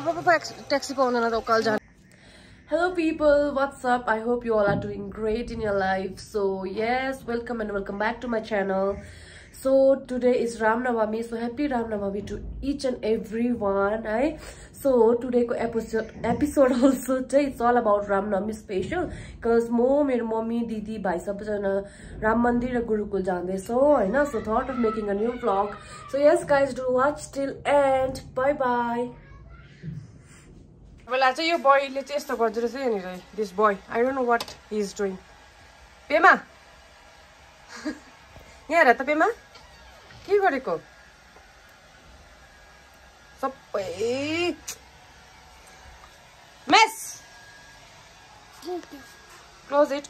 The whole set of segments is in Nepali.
ट्याक्सी पाउँदैन त उकाल जाने Hello people, what's up? I hope you all are doing great in your life. So yes, welcome and welcome back to my channel. So today is Ram Navami, so happy Ram Navami to each and everyone. So today's episode also it's all about Ram Navami special because my mommy, didi, bhai sabajana Ram Mandir ra Gurukul jande so so thought of making a new vlog. So yes guys, do watch till end. Bye bye. Well, I say your boy let's just go to this boy. I don't know what he's doing. Pema. Yeah, Rata Pema. के गरेको सबै mess. Close it.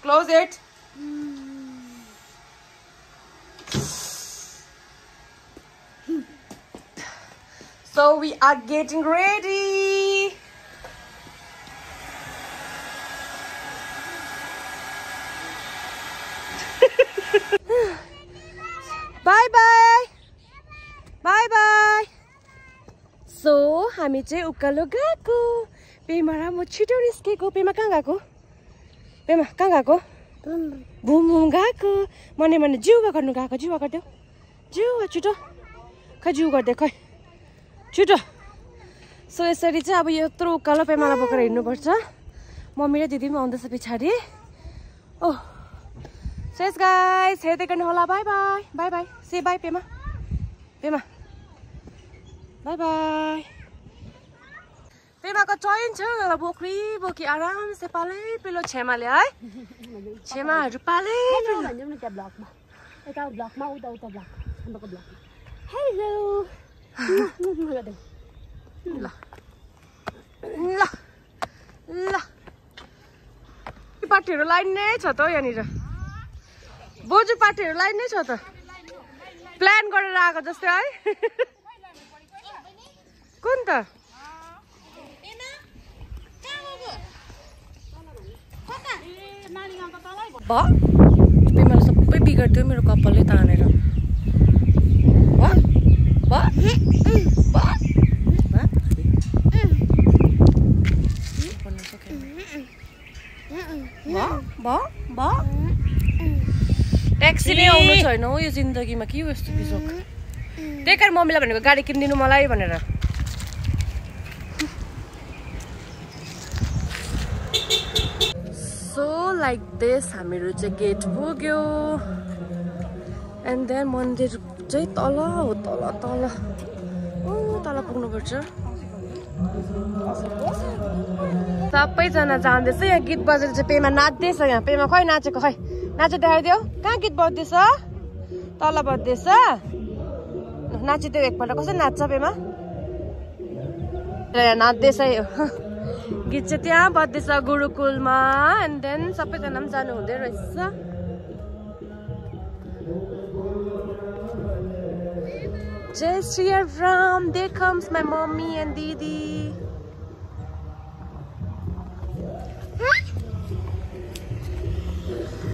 So we are getting ready. Bye. So, हामी चाहिँ उकालो गएको पेमा र म छिटो निस्केको पेमा कहाँ गएको बुम गएको मने जिउवा गर्नु गएको जिउवा गर्दियो जिउवा छिटो खै जिउ गर्दै खै छिटो सो यसरी चाहिँ अब यत्रो उकालो पेमालाई बोकेर हिँड्नु पर्छ मम्मी र दिदी पनि आउँदैछ पछाडी ओ So yes guys, हेर्दै गर्नु होला बाइ से बाइ पेमा बाइ पेमाको चयन छ ल बोकी आराम से पालै पिलो छेमाले है छेमाहरु पालै भन्दिम न त्यहाँ ब्लगमा यता ब्लगमा उता ब्लग हाम्रो ब्लगमा हेलो ल पार्टीहरु लाइन नै छ त यहाँनिर बोजु पार्टीहरु लाइन नै छ त प्लान गरेर आएको जस्तै है कुन त पेमाले सबै बिगाड्थ्यो मेरो कपालले तानेर ट्याक्सी नै आउनु छैन हो यो जिन्दगीमा के हो यस्तो बिजोक त्यही कारण मम्मीलाई भनेको गाडी किनिदिनु मलाई भनेर सो लाइक दिस हामीहरू चाहिँ गेट पुग्यो एन्ड देन मन्दिर चाहिँ तल हो तल पुग्नुपर्छ सबैजना जाँदैछ यहाँ गीत बजेर चाहिँ पेमा नाच्दैछ यहाँ पेमा खै नाचेको खै नाचे देखाइदियो कहाँ गीत बज्दैछ तल बज्दैछ नाचिदियो एकपल्ट कसरी नाच्छ पेमा नाच्दैछ यो गीत चाहिँ त्यहाँ बज्दैछ गुरुकुलमा एन्ड देन सबैजना पनि जानु हुँदै रहेछ जय Shri Ram there comes my mommy and didi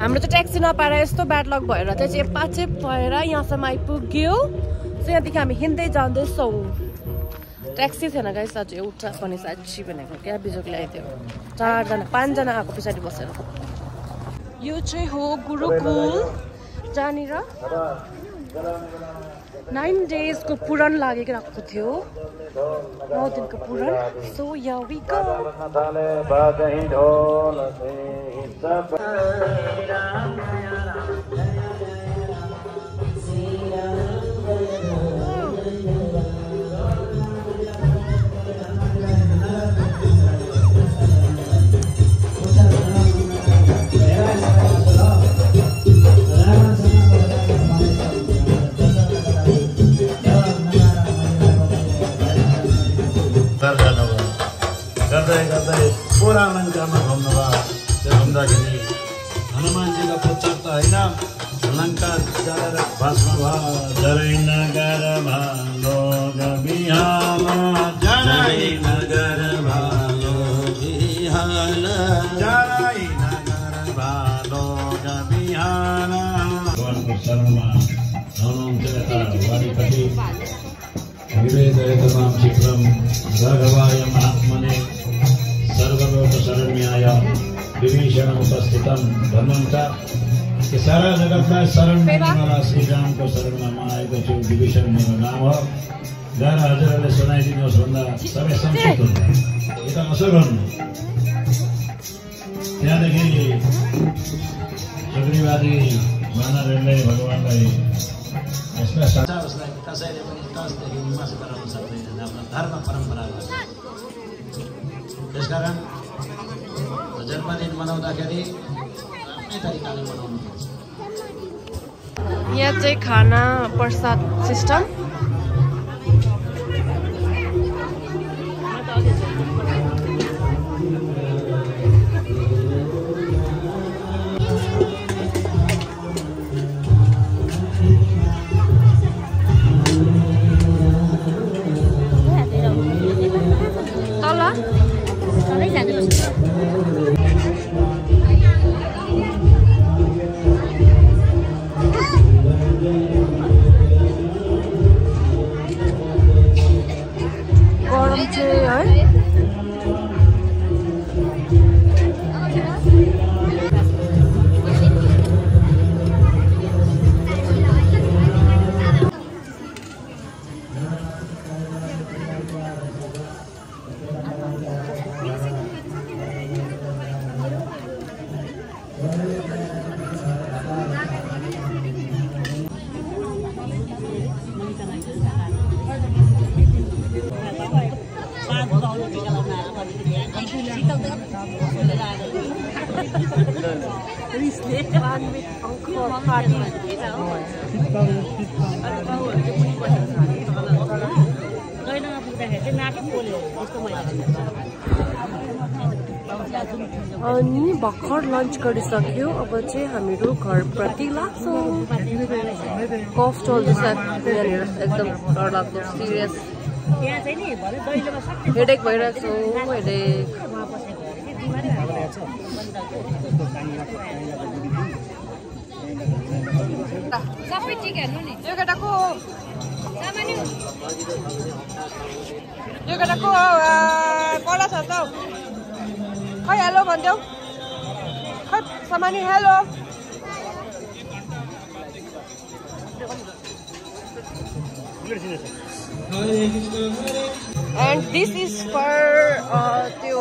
हाम्रो त ट्याक्सी नपाएर यस्तो ब्याड लक भएर चाहिँ चेपाचेप भएर यहाँसम्म आइपुग्यो सो यहाँदेखि हामी हिँड्दै जाँदैछौँ ट्याक्सी थिएन गाइस आज एउटा पनि साँच्ची भनेको क्या बिजोक ल्याइदियो 5जना आएको पछाडि बसेर यो चाहिँ हो गुरुकुल जहाँनिर 9 days को पुराण लागेको राखेको थियो 9 दिनको पुराण सो यहाँ वी गो गर्दै पुरा लङ्कामा घुम्दाखेरि हनुमानजीको पुच्छर त होइन लङ्का जरेर भस्म भयो जरै नगर भालो बिहाल जरै नगर भालो बिहाल जरै नगर भालो बिहाल भगवानको शरणमा हुनुहुन्छ यता वारिपट्टि विवेकयतमां चित्रं राघवाय महात्मने सर्वलोकशरण्याय विभीषणमुपस्थितं धर्मं च कि सारा जगतलाई शरण दिनेवाला श्री रामको शरणमा आएको छु। विभीषण मेरो नाम हो। गाएर हजुरहरूले सुनाइदिनुहोस् भन्दा सबै संक्षिप्त हुन्छ। यता असो गर्नु। त्यहाँदेखि सुग्रीवादी वानरहरूले भगवानलाई यसलाई साचा उसलाई कसैले पनि तसदेखि विमर्श गराउन सक्दैन आफ्नो धर्म परम्परालाई। त्यसकारण जन्मदिन मनाउँदाखेरि आफ्नै तरिकाले मनाउनुपर्छ। यहाँ चाहिँ खाना प्रसाद सिस्टम। अनि भर्खर लन्च गरिसक्यो। अब चाहिँ हामीहरू घरप्रति लाग्छौँ। कफ चल्दैछ यहाँनिर एकदम डरलाग्दो सिरियस हेडेक भइरहेको छु। हेडेक सबै ठिक हेर्नु नि। यो केटाको कडा छ त खै हेलो भनिदेऊ। खै सामानी hello. And this is for त्यो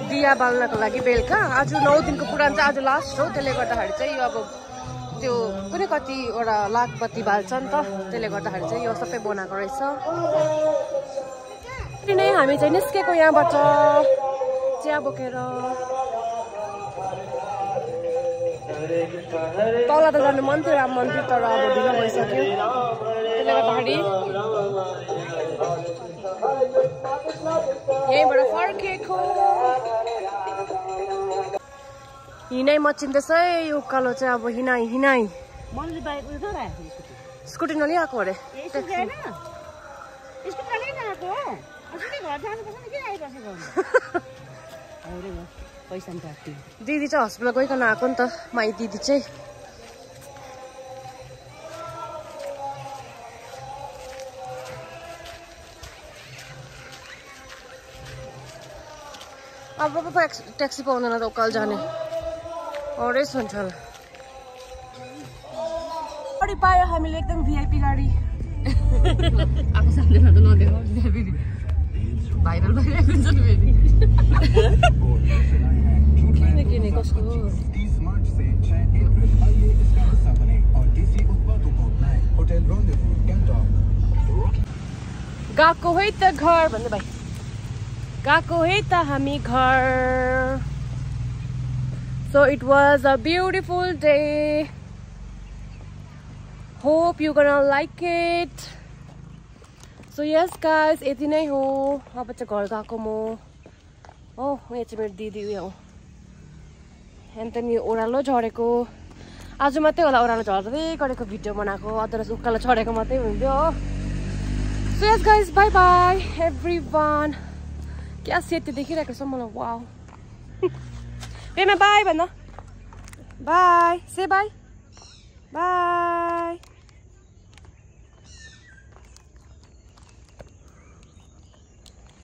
दिया बाल्नको लागि बेलुका। आज 9 दिनको पुराण चाहिँ आज लास्ट हो। त्यसले गर्दाखेरि चाहिँ यो अब त्यो कुनै कतिवटा लाखबत्ती बाल्छ नि त। त्यसले गर्दाखेरि चाहिँ यो सबै बनाएको रहेछ। नै हामी चाहिँ निस्केको यहाँबाट चिया बोकेर। तल त जानु मन थियो राम मन्दिर, तर अब ढिलो भइसक्यो। त्यसले गर्दाखेरि यहीँबाट फर्केको। हिँडाइ मचिँदैछ है। उकालो चाहिँ अब हिँडाइ स्कुटी नलिआएको अरे। दिदी चाहिँ हस्पिटल गइकन आएको नि त। माइ दिदी चाहिँ अब ट्याक्सी पाउँदैन त उकालो जाने अरेस हुन्छ होला। गाडी पायो हामीले एकदम भिआइपी गाडी। आफू साथीमा त नदेऊ फेरि भाइरल भइरहेको हुन्छ नि फेरि। किने कसको गएको है त घर भन्नु भाइ। गएको है त हामी घर। So it was a beautiful day. Hope you're gonna like it. So yes guys, यति नै हो। अब चाहिँ घर गएको म। यहाँ चाहिँ मेरो दिदी उयो हो। अनि ओह्रालो झरेको। आज मात्रै होला ओह्रालो झर्दै गरेको भिडियो बनाएको। अदरवाइज उकालो झरेको मात्रै हुन्थ्यो हो। So yes guys, bye bye everyone. क्या सेती देखिरहेको छ मलाई। Wow. Pema bye, Bana. Bye. Say bye. Bye.